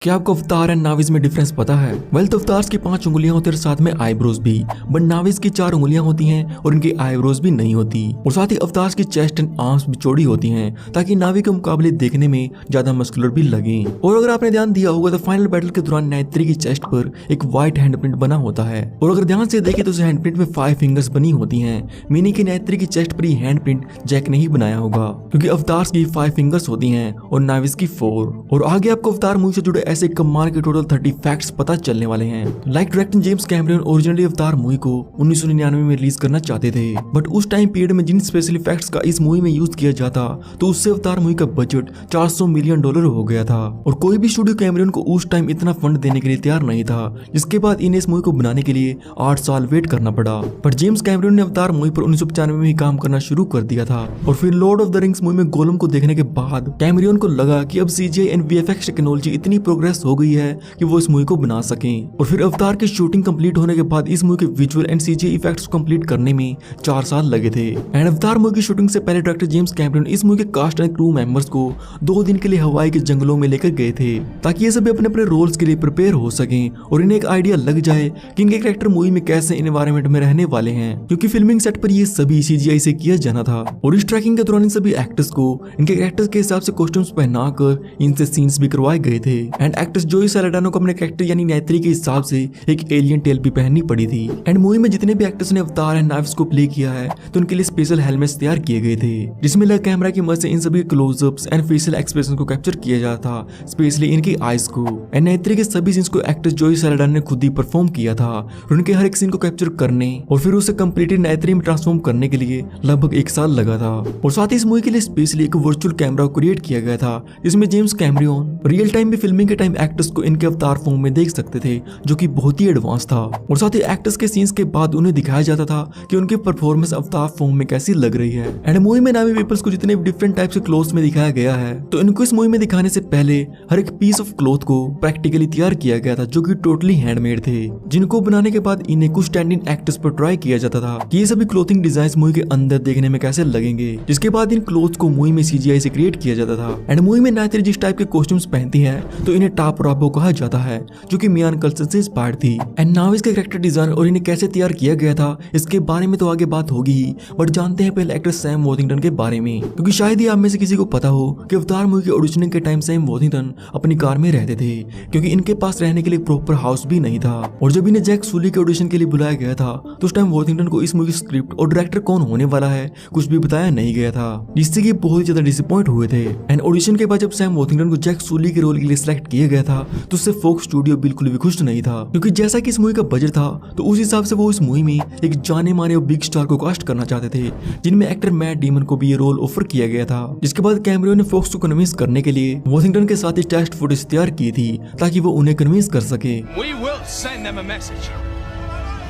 क्या आपको अवतार एंड नाविज में डिफरेंस पता है? वेल, अवतार्स की 5 उंगलियां होती है और साथ में आईब्रोज भी, बट नाविज की 4 उंगलियां होती हैं और इनकी आईब्रोज भी नहीं होती। और साथ ही अवतार्स की चेस्ट एंड आर्म्स भी चौड़ी होती हैं ताकि नावी के मुकाबले देखने में ज्यादा मस्कुलर भी लगे। और अगर आपने ध्यान दिया होगा तो फाइनल बैटल के दौरान नाइत्री की चेस्ट पर एक व्हाइट हैंडप्रिंट बना होता है और अगर ध्यान से देखें तो उस हैंडप्रिंट में 5 फिंगर्स बनी होती हैं, मीनिंग की नाइत्री की चेस्ट पर ये हैंडप्रिंट जैक ने ही बनाया होगा क्योंकि अवतार्स की 5 फिंगर्स होती हैं और नाविज की 4। और आगे आपको अवतार मूवी से जुड़े ऐसे कमाल के टोटल 30 फैक्ट्स पता चलने वाले हैं। Like director James Cameron originally Avatar movie को 1999 में रिलीज करना चाहते थे, बट उस टाइम पीरियड में जिन स्पेशल इफेक्ट्स का इस मूवी में यूज किया जाता तो उससे अवतार मूवी का बजट $400 मिलियन हो गया था और कोई भी स्टूडियो कैमरन को उस टाइम इतना फंड देने के लिए तैयार नहीं था, जिसके बाद इन्हें इस मूवी को बनाने के लिए 8 साल वेट करना पड़ा। पर जेम्स कैमरन ने अवतार मूवी पर 1995 में ही काम करना शुरू कर दिया था और फिर Lord of the rings movie में गोलम को देखने के बाद कैमरन को लगा कि अब सीजीआई एंड वीएफएक्स टेक्नोलॉजी इतनी प्रोग्रेस हो गई है कि वो इस मूवी को बना सकें। और फिर अवतार की शूटिंग कंप्लीट होने के बाद इस मूवी के विजुअल एंड सीजीआई इफेक्ट्स को कंप्लीट करने में 4 साल लगे थे। एंड अवतार मूवी की शूटिंग से पहले डायरेक्टर जेम्स कैमरन इस मूवी के कास्ट एंड क्रू मेंबर्स को 2 दिन के लिए हवाई के जंगलों में लेकर गए थे ताकि ये सभी अपने अपने रोल्स के लिए प्रिपेयर हो सकें और इन्हें एक आइडिया लग जाए कि इनके कैरेक्टर मूवी में कैसे एनवायरनमेंट में रहने वाले हैं, क्योंकि फिल्मिंग सेट पर ये सभी सीजीआई से किया जाना था। और इस ट्रैकिंग के दौरान इन सभी एक्टर्स को इनके कैरेक्टर्स के हिसाब से कॉस्ट्यूम्स पहनाकर इनसे सीन्स भी करवाए गए थे। एंड एक्ट्रेस जोई सैलाडानो को अपने कैरेक्टर यानी नाइत्री के हिसाब से एक एलियन टेल भी पहननी पड़ी थी। एंड मूवी में जितने भी एक्टर्स ने अवतार एंड नाइव्स को प्ले किया है तो उनके लिए स्पेशल हेलमेट्स तैयार किए गए थे जिसमें लग कैमरा की मदद से इन सभी क्लोजअप्स एंड फेशियल एक्सप्रेशन को कैप्चर किया जाता था, स्पेशली इनकी आईज को। एंड नाइत्री के सभी सीन्स को एक्ट्रेस जोई सैलाडानो ने खुद ही परफॉर्म किया था और उनके हर एक सीन को कैप्चर करने और फिर उसे कंप्लीटेड नाइत्री में ट्रांसफॉर्म करने के लिए लगभग 1 साल लगा था। और साथ ही इस मूवी के लिए स्पेशली एक वर्चुअल कैमरा क्रिएट किया गया था जिसमें जेम्स कैमरन रियल टाइम में फिल्मिंग के टाइम एक्टर्स को इनके अवतार फॉर्म में देख सकते थे, जो कि बहुत ही एडवांस था। और साथ ही एक्टर्स के सीन्स के बाद उन्हें दिखाया जाता था कि उनकी परफॉर्मेंस अवतार फॉर्म में कैसी लग रही है। एंड मूवी में नावी पीपल्स को जितने डिफरेंट टाइप्स के क्लोथ्स में दिखाया गया है तो इनको इस मूवी में दिखाने से पहले हर एक पीस ऑफ क्लॉथ को प्रैक्टिकली तैयार किया गया था, जो कि टोटली हैंडमेड थे, जिनको बनाने के बाद इन्हें कुछ स्टैंड इन एक्टर्स पर ट्राई किया जाता था कि ये सभी क्लोथिंग डिजाइन मूवी के अंदर देखने में कैसे लगेंगे, जिसके बाद इन क्लोथ्स को मूवी में सीजीआई से क्रिएट किया जाता था। एंड मूवी में नाइत्री जिस टाइप के कॉस्ट्यूम्स पहनती है तो इन्हें टाप राबो कहा जाता है, जो कि मियान कल्चर से इंस्पायर्ड थी। एंड नाविज के कैरेक्टर डिजाइन और इन्हें कैसे तैयार किया गया था इसके बारे में तो आगे बात होगी ही, बट जानते हैं पहले एक्टर सैम वॉशिंगटन के बारे में, क्योंकि शायद ही आप में से किसी को पता हो कि अवतार मूवी के ऑडिशनिंग के टाइम सैम वॉशिंगटन अपनी कार में रहते थे क्योंकि इनके पास रहने के लिए प्रॉपर हाउस भी नहीं था। और जब इन्हें जैक सुली के ऑडिशन के लिए बुलाया गया था तो उस टाइम वॉशिंगटन को इस मूवी स्क्रिप्ट और डायरेक्टर कौन होने वाला है कुछ भी बताया नहीं गया था, जिससे कि बहुत ही ज्यादा डिसअपॉइंट हुए थे। एंड ऑडिशन के बाद जब सैम वॉशिंगटन को जैक सुली के रोल के लिए सिलेक्ट किया गया था तो उससे फॉक्स स्टूडियो बिल्कुल भी खुश नहीं था, क्योंकि जैसा कि इस मूवी का बजट था तो उस हिसाब से वो इस मूवी में एक जाने माने और बिग स्टार को कास्ट करना चाहते थे, जिनमें एक्टर मैट डेमन को भी ये रोल ऑफर किया गया था। जिसके बाद कैमरन ने फॉक्स को कन्विंस करने के लिए वॉशिंगटन के साथ ही टेस्ट फुटेज तैयार की थी ताकि वो उन्हें कन्विंस कर सके। We will send them a message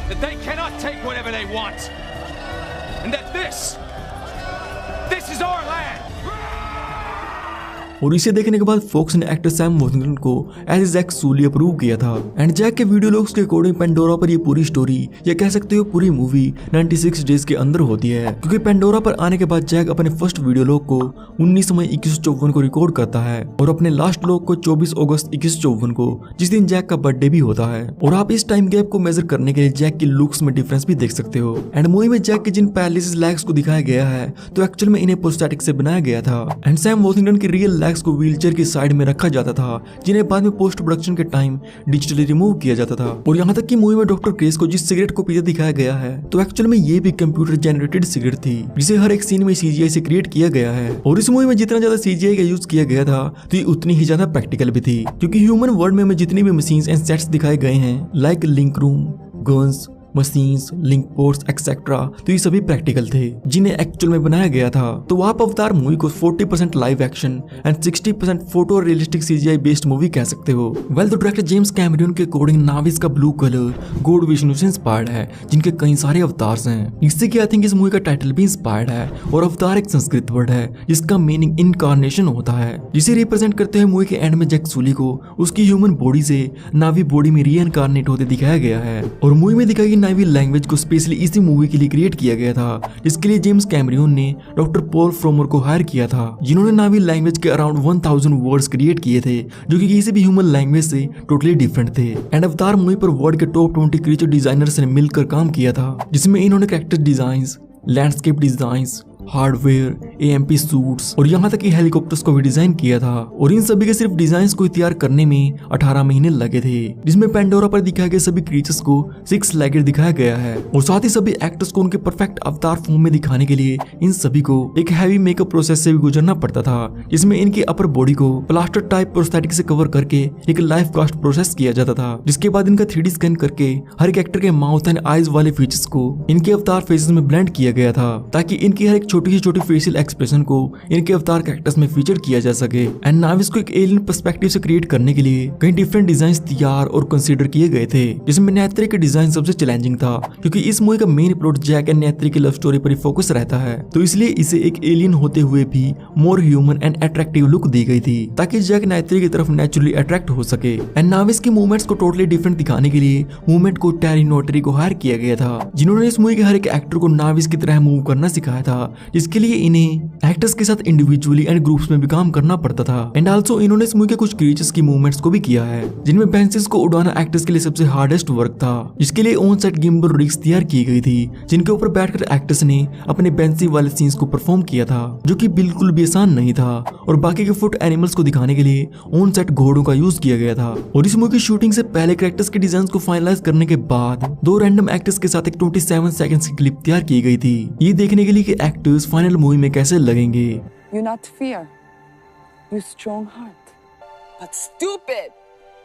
that they cannot take whatever they want and that this is our land. और इसे देखने के बाद फॉक्स ने एक्टर सैम वॉशिंगटन को एज जैक सूली अप्रूव किया था। एंड जैक के वीडियो लॉग्स के अकॉर्डिंग पेंडोरा पर ये पूरी स्टोरी या कह सकते हो पूरी मूवी 96 डेज के अंदर होती है, क्योंकि पेंडोरा पर आने के बाद जैक अपने फर्स्ट वीडियो लॉग को 19 मई 2154 को रिकॉर्ड करता है और अपने लास्ट लॉग को 24 अगस्त 2154 को, जिस दिन जैक का बर्थडे भी होता है। और आप इस टाइम गैप को मेजर करने के लिए जैक की लुक्स में डिफरेंस भी देख सकते हो। एंड मूवी में जैक के जिन पैरालिसिस लेग्स को दिखाया गया है तो एक्चुअल में इन्हें प्रोस्थेटिक से बनाया गया था। एंड सैम वॉशिंगटन की रियल को व्हीलचेयर की साइड में रखा जाता था, जिन्हें बाद में पोस्ट प्रोडक्शन के टाइम डिजिटली रिमूव किया जाता था। और यहाँ तक कि मूवी में डॉक्टर क्रेस को जिस सिगरेट को पीते दिखाया गया है तो एक्चुअल में ये भी कंप्यूटर जनरेटेड सिगरेट थी, जिसे हर एक सीन में सीजीआई से क्रिएट किया गया है। और इस मूवी में जितना ज्यादा सीजीआई का यूज किया गया था तो ये उतनी ही ज्यादा प्रैक्टिकल भी थी, क्योंकि ह्यूमन वर्ल्ड में जितनी भी मशीन्स एंड सेट्स दिखाए गए हैं like link room, guns, machines, link ports etcetera, तो ये सभी प्रैक्टिकल थे जिन्हें एक्चुअल में बनाया गया था। तो आप अवतार मूवी को 40% live action and 60% photo realistic CGI based movie कह सकते हो। वेल, तो डायरेक्टर जेम्स कैमरन के अकॉर्डिंग नाविज का ब्लू कलर गॉड विष्णु से इंस्पायर्ड है, जिनके कई सारे अवतार्स हैं। इससे कि आई थिंक इस मूवी का टाइटल भी इंस्पायर्ड है। और अवतार एक संस्कृत वर्ड है जिसका मीनिंग इनकारनेशन होता है, जिसे रिप्रेजेंट करते हुए मूवी के एंड में जैक सुली को उसकी ह्यूमन बॉडी से नावी बॉडी में रीइनकारनेट होते दिखाया गया है। और मूवी में दिखाई नावी लैंग्वेज को स्पेशली इसी मूवी के लिए क्रिएट किया गया था, जिसके लिए जेम्स कैमरियन ने डॉक्टर पॉल फ्रोमर को हायर किया था, जिन्होंने नावी लैंग्वेज के अराउंड 1000 वर्ड्स क्रिएट किए थे जो कि किसी भी ह्यूमन लैंग्वेज से टोटली डिफरेंट थे। एंड अवतार मूवी पर वर्ल्ड के टॉप 20 क्रिएचर डिजाइनर्स ने मिलकर काम किया था, जिसमें इन्होंने character designs, landscape designs, hardware, AMP suits और यहाँ तक कि हेलीकॉप्टर्स को भी डिजाइन किया था। और इन सभी के सिर्फ डिजाइन को तैयार करने में 18 महीने लगे थे, जिसमें पेंडोरा पर दिखाए गए सभी क्रीचर्स को 6 लेगेड दिखाया गया है। और साथ ही सभी एक्टर्स को उनके परफेक्ट अवतार फॉर्म में दिखाने के लिए इन सभी को एक हैवी मेकअप प्रोसेस से भी गुजरना पड़ता था, जिसमें इनकी अपर बॉडी को प्लास्टर टाइप प्रोस्थेटिक से कवर करके एक लाइफ कास्ट प्रोसेस किया जाता था, जिसके बाद इनका 3D स्कैन करके हर एक एक्टर के माउथ एंड आईज वाले फीचर्स को इनके अवतार फेसेस में ब्लेंड किया गया था, ताकि इनकी हर एक छोटी से छोटी फेशियल एक्सप्रेशन को इनके अवतार कैरेक्टर्स में फीचर किया जा सके। एंड नाविस को एक एलियन पर्सपेक्टिव से क्रिएट करने के लिए कई डिफरेंट डिजाइन तैयार और कंसीडर किए गए थे, जिसमें नेत्री के डिजाइन सबसे चैलेंजिंग था, क्योंकि इस मूवी का मेन प्लॉट जैक एंड नेत्री की लव स्टोरी पर ही फोकस रहता है, तो इसलिए इसे एक एलियन होते हुए भी more human and attractive look दी गई थी, ताकि जैक नेत्री की तरफ नेचुरली अट्रैक्ट हो सके। एंड नाविस की मूवमेंट्स को टोटली डिफरेंट दिखाने के लिए मूवमेंट को टैरी नोटरी को हायर किया गया था, जिन्होंने इस मूवी के हर एक एक्टर को नाविस की तरह मूव करना सिखाया था, जिसके लिए इन्हें एक्टर्स के साथ इंडिविजुअली एंड ग्रुप्स में भी काम करना पड़ता था। एंड आल्सो इन्होंने इस मूवी के कुछ क्रीचर्स की मूवमेंट्स को भी किया है, जिनमें बेंचेस को उड़ाना एक्टर्स के लिए सबसे हार्डेस्ट वर्क था, जिसके लिए ऑन सेट गिम्बल रिग्स तैयार की गई थी, जिनके ऊपर बैठकर एक्टर्स ने अपने बेंची वाले सीन्स को परफॉर्म किया था, जो कि बिल्कुल भी आसान नहीं था। और बाकी के फुट एनिमल्स को दिखाने के लिए ऑन सेट घोड़ों का यूज किया गया था। और इस मूवी की शूटिंग से पहले कैरेक्टर्स के डिजाइन को फाइनलाइज करने के बाद 2 रैंडम एक्टर्स के साथ एक 27 सेकंड्स की क्लिप तैयार की गई थी, ये देखने के लिए कि एक्टर्स फाइनल मूवी में कैसे लगेंगे। You not fear. You strong heart. But stupid.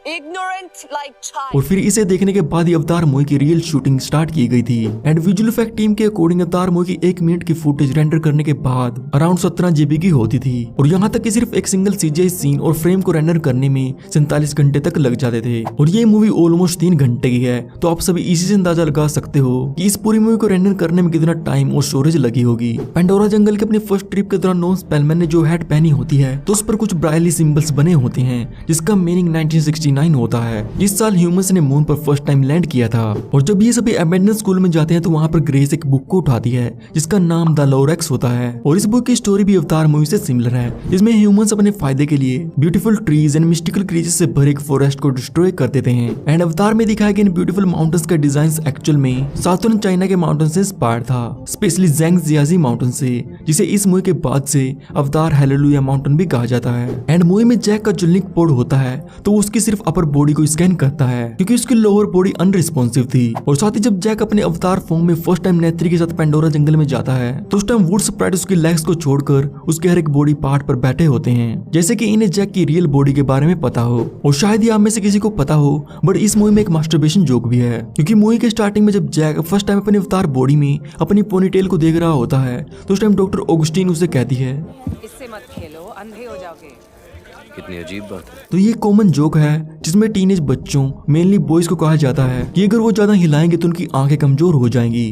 Ignorant like child. और फिर इसे देखने के बाद ही अवतार मूवी की रियल शूटिंग स्टार्ट की गई थी। एंड विजुअल इफेक्ट टीम के अकॉर्डिंग अवतार मूवी की 1 मिनट की फुटेज रेंडर करने के बाद अराउंड 17 GB की होती थी। और यहाँ तक कि सिर्फ एक सिंगल CGI सीन और फ्रेम को रेंडर करने में 47 घंटे तक लग जाते थे। और ये मूवी ऑलमोस्ट 3 घंटे की है, तो आप सभी इसी से अंदाजा लगा सकते हो कि इस पूरी मूवी को रेंडर करने में कितना टाइम और स्टोरेज लगी होगी। पेंडोरा जंगल के अपनी फर्स्ट ट्रिप के दौरान नॉन स्पेलमैन ने जो हैट पहनी होती है, तो उस पर कुछ ब्राइली सिंबल्स बने होते हैं, जिसका मीनिंग 1969 होता है। इस साल ह्यूमंस ने मून पर फर्स्ट टाइम लैंड किया था। और जब ये सभी अबेंडन स्कूल में जाते हैं तो वहाँ पर ग्रेस एक बुक को उठाती है, जिसका नाम द लोरेक्स होता है। और इस बुक की स्टोरी भी अवतार मूवी से सिमिलर है, जिसमें ह्यूमंस अपने फायदे के लिए beautiful trees and mystical creatures से भरे एक फॉरेस्ट को डिस्ट्रॉय कर देते हैं। एंड अवतार में दिखाए गए इन ब्यूटीफुल माउंटेन्स का डिजाइन एक्चुअल में साउथर्न चाइना के माउंटेन से इंस्पायर्ड था, स्पेशली ज़ैंगजियाजी माउंटेन से, जिसे इस मूवी के बाद से अवतार हालेलुया माउंटेन भी कहा जाता है। एंड मूवी में जैक का जो लिंक पोड होता है, तो उसकी सिर्फ अपर बॉडी को स्कैन करता है, क्योंकि उसकी लोअर बॉडी अनरिस्पॉन्सिव थी। और साथ ही जब जैक अपने अवतार फॉर्म में फर्स्ट टाइम नेत्री के साथ पेंडोरा जंगल में जाता है, तो उस टाइम वुड स्प्राइट उसकी लेग्स को छोड़कर उसके हर एक बॉडी पार्ट पर बैठे होते हैं, जैसे कि इन्हें जैक की रियल बॉडी के बारे में पता हो। और शायद ही आप में से किसी को पता हो, बट इस मूवी में एक मास्टरबेशन जोक भी है, क्योंकि मूवी के स्टार्टिंग में जब जैक फर्स्ट टाइम अपने अवतार बॉडी में अपनी पोनीटेल को देख रहा होता है, तो उस टाइम डॉक्टर ऑगस्टीन उसे कहती है, इससे मत खेलो, अंधे हो जाओगे। कितनी अजीब बात है। तो ये कॉमन जोक है, जिसमें टीनेज बच्चों मेनली बॉयज को कहा जाता है कि अगर वो ज्यादा हिलाएंगे तो उनकी आंखें कमजोर हो जाएंगी,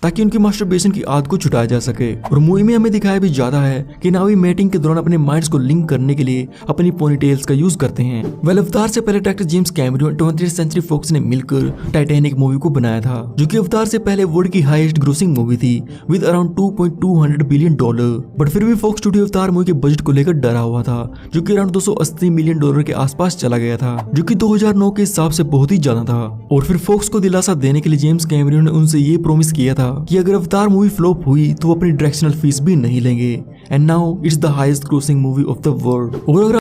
ताकि उनकी मास्टरबेशन की आदत को छुटाया जा सके। और मूवी में हमें दिखाया भी जाता है कि नावी मेटिंग के दौरान अपने माइंड्स को लिंक करने के लिए अपनी पोनीटेल्स का यूज करते हैं। वेल अवतार से पहले director James Cameron 20th century Fox ने मिलकर टाइटैनिक मूवी को बनाया था, जो कि अवतार से पहले वर्ल्ड की हाईएस्ट ग्रोसिंग मूवी थी विद अराउंड $2.2 बिलियन। बट फिर भी फॉक्स स्टूडियो अवतार मूवी के बजट को लेकर डरा हुआ था, जो कि अराउंड $280 मिलियन के आसपास चला गया था, जो कि 2009 के हिसाब से बहुत ही ज्यादा था। और फिर फॉक्स को दिलासा देने के लिए जेम्स कैमरियन ने उनसे ये प्रॉमिस किया था कि अगर अवतार मूवी फ्लॉप हुई तो वो अपनी डायरेक्शनल फीस भी नहीं लेंगे। And now it's the highest grossing movie of the world. और अगर